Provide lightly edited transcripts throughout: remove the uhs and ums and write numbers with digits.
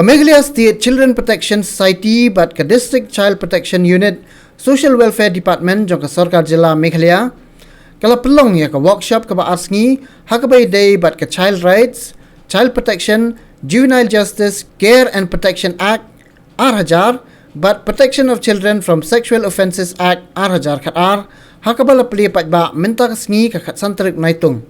Meghalaya State Children Protection Society bat ka District Child Protection Unit Social Welfare Department jong ka Sarkar Jilla Meghalaya kala pelong ya ka workshop ka ba asngi hakabai day bat ka Child Rights, Child Protection, Juvenile Justice, Care and Protection Act R1000 but Protection of Children from Sexual Offences Act R1000 khat R hakabala pli pat ba minta ka sngi ka khat santrik naitung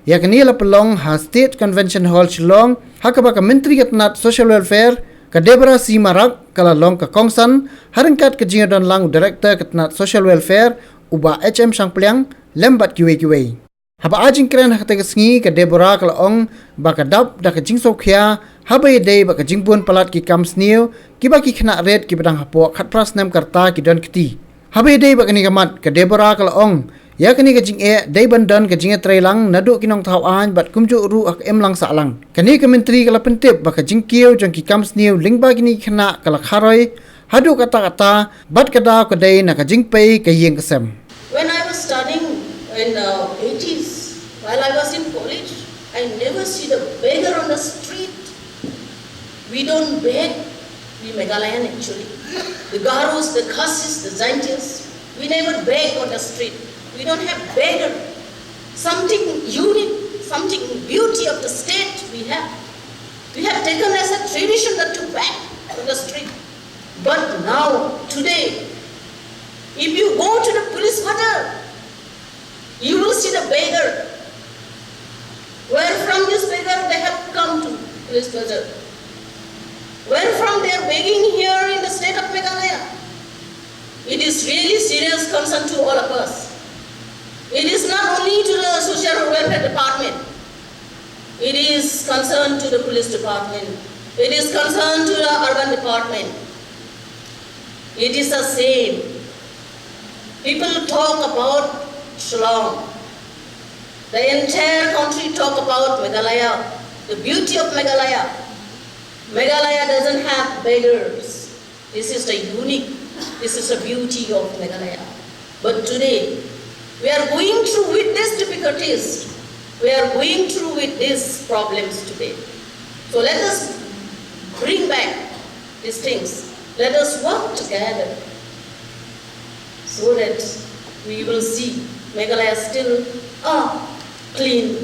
ya kanila pelong ha State Convention Hall Shillong hakaba ka Menteri Katnat Social Welfare ka Deborah C. Marak kala long ka Kongsan haringkat ka jingadon lang Director Katnat Social Welfare uba HM Sangpliang lembat QA. Haba ajing keren hakatega sngi ka Deborah kala ong ba ka dap da ka jingso khya habai day ba ka jingbun palat ki kam sniu ki ba ki khna red ki badang hapo khat pras nem karta ki don kiti habai day ba kani kamat ka Deborah kala ong ya kani ka jing day bandan ka jinga trailang nadu kinong thau an bat kumju ru ak em lang sa lang kani ka menteri kala pentip ba ka jingkiu jong ki kam sniu lingba kini khna kala kharoi hadu kata bat kada ka day na ka jingpei ka yeng kasem. When I was studying in the 80s, while I was in college, I never see the beggar on the street. We don't beg, we Meghalayan actually. The Garos, the Khasis, the Zaintias, we never beg on the street. We don't have beggar. Something unique, something beauty of the state we have. We have taken as a tradition that to beg on the street. But now, today, if you go to the police quarter, you will see the beggar. Where from this beggar they have come to police quarter? Where from they are begging here in the state of Meghalaya? It is really serious concern to all of us. It is not only to the social welfare department. It is concerned to the police department. It is concerned to the urban department. It is the same. People talk about Shillong. The entire country talk about Meghalaya, the beauty of Meghalaya. Meghalaya doesn't have beggars. This is the unique, this is the beauty of Meghalaya. But today, we are going through with these difficulties. We are going through with these problems today. So let us bring back these things. Let us work together so that we will see Meghalaya still a clean